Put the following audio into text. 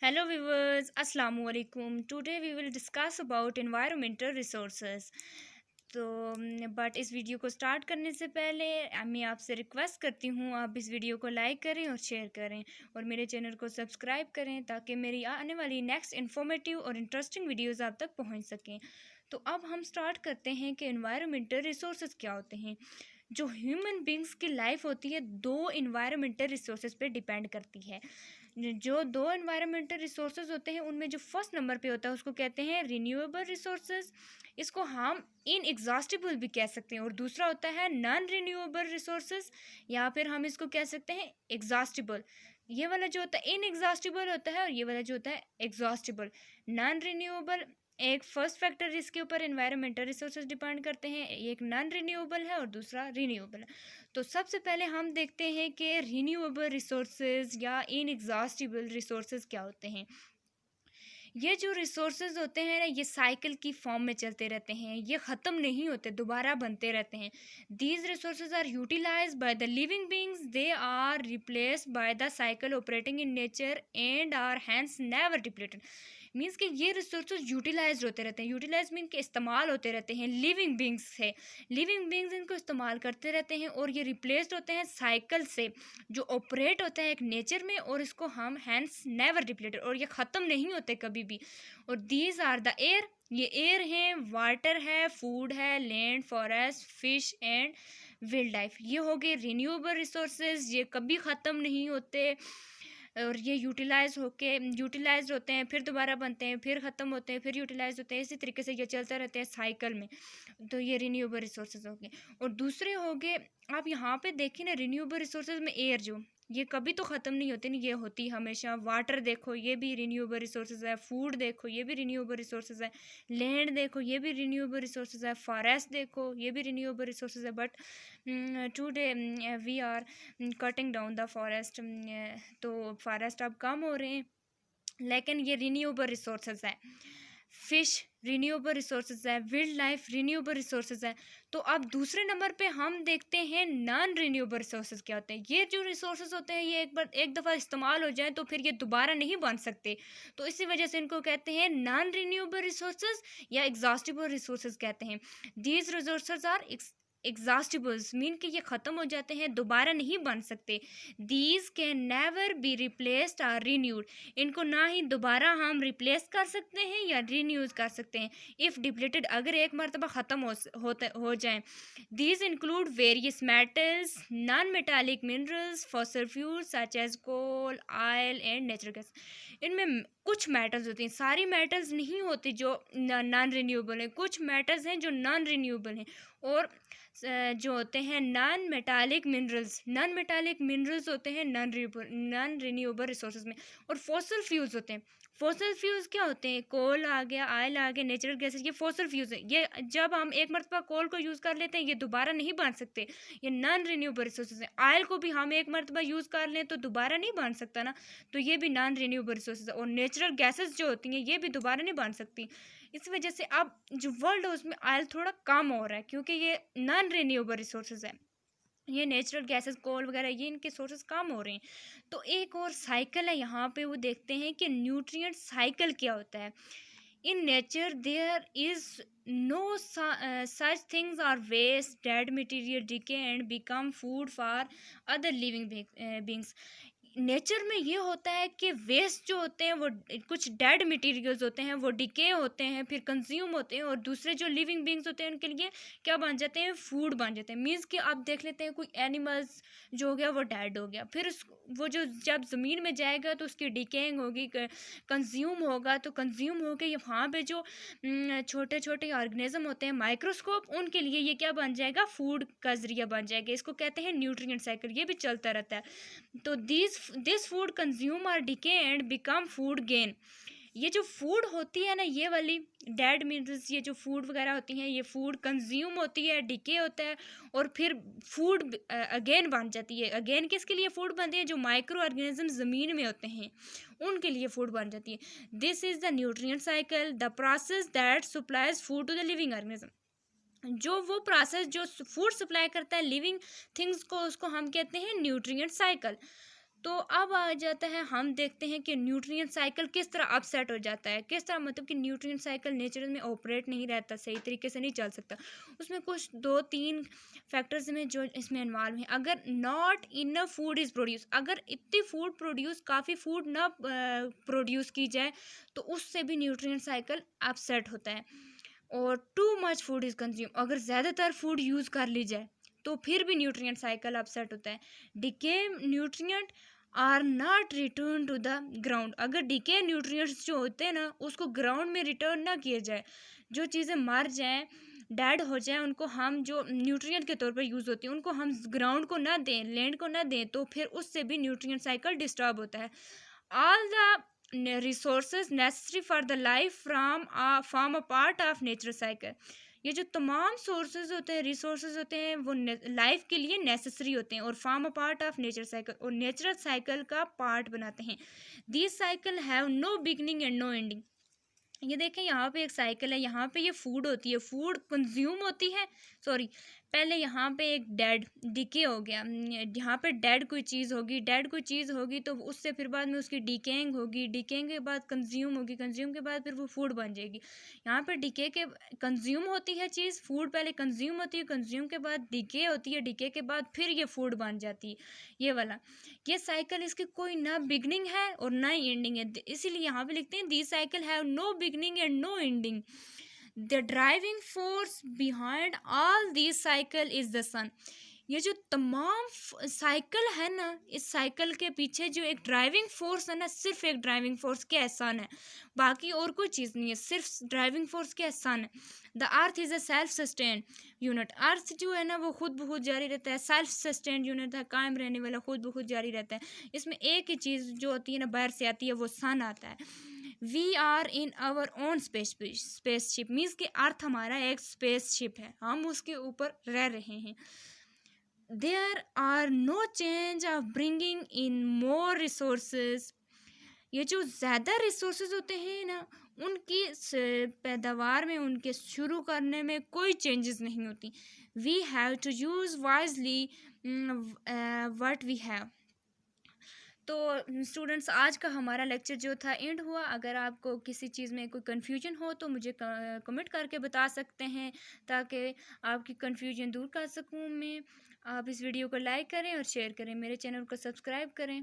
Hello viewers, Assalamu alaikum. Today we will discuss about environmental resources. तो but इस video को start करने से पहले मैं आपसे रिक्वेस्ट करती हूँ आप इस वीडियो को लाइक करें और शेयर करें और मेरे चैनल को सब्सक्राइब करें ताकि मेरी आने वाली नेक्स्ट इन्फॉर्मेटिव और इंटरेस्टिंग वीडियोस आप तक पहुँच सकें। तो अब हम स्टार्ट करते हैं कि एनवायरमेंटल रिसोर्सेज क्या होते हैं। जो ह्यूमन बींग्स की लाइफ होती है दो इन्वायरमेंटल रिसोर्सेज पे डिपेंड करती है। जो दो इन्वायरमेंटल रिसोर्सेज होते हैं उनमें जो फर्स्ट नंबर पे होता है उसको कहते हैं रिन्यूएबल रिसोर्सेज, इसको हम इनएग्जॉस्टिबल भी कह सकते हैं, और दूसरा होता है नॉन रिन्यूएबल रिसोर्सेज या फिर हम इसको कह सकते हैं एग्जॉस्टिबल। ये वाला जो होता है इनएग्जॉस्टिबल होता है और ये वाला जो होता है एग्जॉस्टिबल। नॉन रिन्यूएबल एक फर्स्ट फैक्टर इसके ऊपर एनवायरमेंटल रिसोर्सेज डिपेंड करते हैं, एक नॉन रिन्यूएबल है और दूसरा रिन्यूएबल है। तो सबसे पहले हम देखते हैं कि रिन्यूएबल रिसोर्सेज या इनएग्जॉस्टिबल रिसोर्सेज क्या होते हैं। ये जो रिसोर्सेज होते हैं ना ये साइकिल की फॉर्म में चलते रहते हैं, ये ख़त्म नहीं होते, दोबारा बनते रहते हैं। These resources are utilise by the living beings, they are replaced by the cycle operating in nature and are hence never depleted. Means कि ये रिसोर्सेज यूटिलाइज होते रहते हैं। यूटिलाइज मीन के इस्तेमाल होते रहते हैं लिविंग बींग्स से, लिविंग बींग्स इनको इस्तेमाल करते रहते हैं और ये रिप्लेस्ड होते हैं साइकिल से जो ऑपरेट होता है एक नेचर में, और इसको हम हैंस नेवर डिप्लीटेड, और ये ख़त्म नहीं होते कभी भी। और दीज आर द एयर, ये एयर है, वाटर है, फूड है, land, forest, fish and wildlife. ये हो गए रिन्यूएबल रिसोर्सेज, ये कभी ख़त्म नहीं होते और ये यूटिलाइज होते हैं, फिर दोबारा बनते हैं, फिर ख़त्म होते हैं, फिर यूटिलाइज होते हैं, इसी तरीके से ये चलता रहता है साइकिल में। तो ये रिन्यूएबल रिसोर्सेज हो गए। और दूसरे हो गए, आप यहाँ पे देखिए ना, रिन्यूएबल रिसोर्सेज में एयर जो ये कभी तो ख़त्म नहीं होती, नहीं ये होती हमेशा। वाटर देखो ये भी रिन्यूएबल रिसोर्सेज है, फूड देखो ये भी रिन्यूएबल रिसोर्सेज है, लैंड देखो ये भी रिन्यूएबल रिसोर्सेज है, फॉरेस्ट देखो ये भी रिन्यूएबल रिसोर्सेज है। But today we are cutting down the forest, तो फॉरेस्ट अब कम हो रहे हैं, लेकिन ये रिन्यूएबल रिसोर्सेज है। फिश रिन्यूएबल रिसोर्सेज है, विल्ड लाइफ रिन्यूएबल रिसोर्सेज है। तो अब दूसरे नंबर पे हम देखते हैं नॉन रिन्यूएबल रिसोर्सेज क्या होते हैं। ये जो रिसोर्सेज होते हैं ये एक दफ़ा इस्तेमाल हो जाए तो फिर ये दोबारा नहीं बन सकते, तो इसी वजह से इनको कहते हैं नॉन रिन्यूएबल रिसोर्सेज या एग्जॉस्टिबल रिसोर्सेज कहते हैं। दीज रिसोर्सेज आर एग्जॉस्टिबल्स मीन कि ये ख़त्म हो जाते हैं, दोबारा नहीं बन सकते। These can never be replaced और रीन्यूड, इनको ना ही दोबारा हम रिप्लेस कर सकते हैं या रीन्यूज कर सकते हैं इफ़ डिप्लीटेड, अगर एक मरतबा ख़त्म हो जाएं। These include various metals, non metallic minerals, fossil fuels such as coal, oil and natural gas. इनमें कुछ मेटल्स होती हैं, सारी मेटल्स नहीं होती जो नॉन रिन्यूएबल हैं, कुछ मेटल्स हैं जो नॉन रिन्यूएबल हैं, और जो होते हैं नॉन मेटालिक मिनरल्स होते हैं नॉन रिन्यूएबल रिसोर्सेज में। और फॉसल फ्यूल्स होते हैं, फॉसल फ्यूल्स क्या होते हैं, कोल आ गया, ऑयल आ गया, नेचुरल गैसेस, ये फॉसल फ्यूल्स है। ये जब हम एक मरतबा कोल को यूज़ कर लेते हैं ये दोबारा नहीं बन सकते, ये नॉन रिन्यूएबल रिसोर्सेज हैं। ऑयल को भी हम एक मरतबा यूज़ कर लें तो दोबारा नहीं बन सकता ना, तो ये भी नॉन रिन्यूएबल रिसोर्सेज है। और नेचुरल गैसेस जो होती हैं ये भी दोबारा नहीं बन सकती। इस वजह से अब जो वर्ल्ड है उसमें ऑयल थोड़ा कम हो रहा है क्योंकि ये नॉन रिन्यूएबल रिसोर्सेज है। ये नेचुरल गैसेस कोल वगैरह ये इनके सोर्सेज कम हो रहे हैं। तो एक और साइकिल है यहाँ पे, वो देखते हैं कि न्यूट्रिएंट साइकिल क्या होता है। In nature there is no such things are waste, dead material decay and become food for other living beings। Nature में ये होता है कि वेस्ट जो होते हैं वो कुछ डेड मटेरियल्स होते हैं, वो डिके होते हैं, फिर कंज्यूम होते हैं, और दूसरे जो लिविंग बींग्स होते हैं उनके लिए क्या बन जाते हैं, फूड बन जाते हैं। मीन्स कि आप देख लेते हैं कोई एनिमल्स जो हो गया वो डेड हो गया, फिर वो जो जब ज़मीन में जाएगा तो उसकी डिकेइंग होगी, कंज्यूम होगा, तो कंज्यूम हो के वहाँ पे जो छोटे छोटे ऑर्गेनिज्म होते हैं माइक्रोस्कोप, उनके लिए ये क्या बन जाएगा, फूड का ज़रिया बन जाएगा। इसको कहते हैं न्यूट्रिएंट साइकिल, ये भी चलता रहता है। तो this food consume are decay and become food gain. ये जो फूड होती है ना, ये वाली डेड मिनरल्स, ये जो फूड वगैरह होती हैं, ये फूड कंज्यूम होती है, डिके होता है, और फिर फूड अगेन बन जाती है। अगेन किसके लिए फूड बनती है, जो माइक्रो ऑर्गेनिज्म ज़मीन में होते हैं उनके लिए फूड बन जाती है। This is the nutrient cycle, the process that supplies food to the living organism. जो वो प्रोसेस जो फूड सप्लाई करता है लिविंग थिंग्स को, उसको हम कहते हैं न्यूट्रिएंट साइकिल। तो अब आ जाता है, हम देखते हैं कि न्यूट्रिएंट साइकिल किस तरह अपसेट हो जाता है, किस तरह मतलब कि न्यूट्रिएंट साइकिल नेचर में ऑपरेट नहीं रहता, सही तरीके से नहीं चल सकता। उसमें कुछ 2-3 फैक्टर्स में जो इसमें इन्वॉल्व हैं। अगर not enough food is produce, अगर इतनी फूड प्रोड्यूस, काफ़ी फूड ना प्रोड्यूस की जाए तो उससे भी न्यूट्रिएंट साइकिल अपसेट होता है। और too much food is consume, अगर ज़्यादातर फूड यूज़ कर ली जाए तो फिर भी न्यूट्रिएंट साइकिल अपसेट होता है। Decay nutrient are not return to the ground, अगर डिके न्यूट्रिएंट्स जो होते हैं ना उसको ग्राउंड में रिटर्न ना किए जाए, जो चीज़ें मर जाएं, डेड हो जाए, उनको हम जो न्यूट्रिएंट के तौर पर यूज़ होती हैं उनको हम ग्राउंड को ना दें, लैंड को ना दें, तो फिर उससे भी न्यूट्रिएंट साइकिल डिस्टर्ब होता है। All the resources necessary for the life form a part of nature cycle, ये जो तमाम सोर्सेज होते हैं, रिसोर्सेज होते हैं, वो लाइफ के लिए नेसेसरी होते हैं और form a part of nature cycle, और नेचुरल साइकिल का पार्ट बनाते हैं। This cycle have no beginning and no ending. ये देखें, यहाँ पे एक साइकिल है, यहाँ पे ये फूड होती है, फूड कंज्यूम होती है, सॉरी, पहले यहाँ पे एक डेड डिके हो गया, यहाँ पे डेड कोई चीज़ होगी, डेड कोई चीज़ होगी तो उससे फिर बाद में उसकी डिकेइंग होगी, डिकेइंग के बाद कंज्यूम होगी, कंज्यूम के बाद फिर वो फूड बन जाएगी। यहाँ पे डिके के कंज्यूम होती है चीज़, फूड पहले कंज्यूम होती है, कंज्यूम के बाद डिके होती है, डिके के बाद फिर ये फूड बन जाती है, ये वाला। ये साइकिल, इसकी कोई ना बिगनिंग है और ना ही एंडिंग है, इसीलिए यहाँ पे लिखते हैं this cycle have no beginning and no ending. The driving force behind all this cycle is the sun. ये जो तमाम साइकिल है ना, इस साइकिल के पीछे जो एक ड्राइविंग फोर्स है ना, सिर्फ एक ड्राइविंग फोर्स क्या सन है, बाकी और कोई चीज़ नहीं है, सिर्फ ड्राइविंग फोर्स क्या सन है। The earth is a self sustain unit, earth जो है ना वो खुद ब खुद जारी रहता है, सेल्फ सस्टेन यूनिट है, कायम रहने वाला, खुद ब खुद जारी रहता है। इसमें एक ही चीज़ जो होती है ना बाहर से आती है, वो सन आता है। We are in our own spaceship, means कि अर्थ हमारा एक स्पेसशिप है, हम उसके ऊपर रह रहे हैं। There are no change of bringing in more resources, ये जो ज़्यादा रिसोर्सेज होते हैं ना उनकी पैदावार में, उनके शुरू करने में कोई चेंजेस नहीं होती। We have to use wisely what we have. तो स्टूडेंट्स, आज का हमारा लेक्चर जो था एंड हुआ। अगर आपको किसी चीज़ में कोई कन्फ्यूजन हो तो मुझे कमेंट करके बता सकते हैं, ताकि आपकी कन्फ्यूजन दूर कर सकूँ मैं। आप इस वीडियो को लाइक करें और शेयर करें, मेरे चैनल को सब्सक्राइब करें।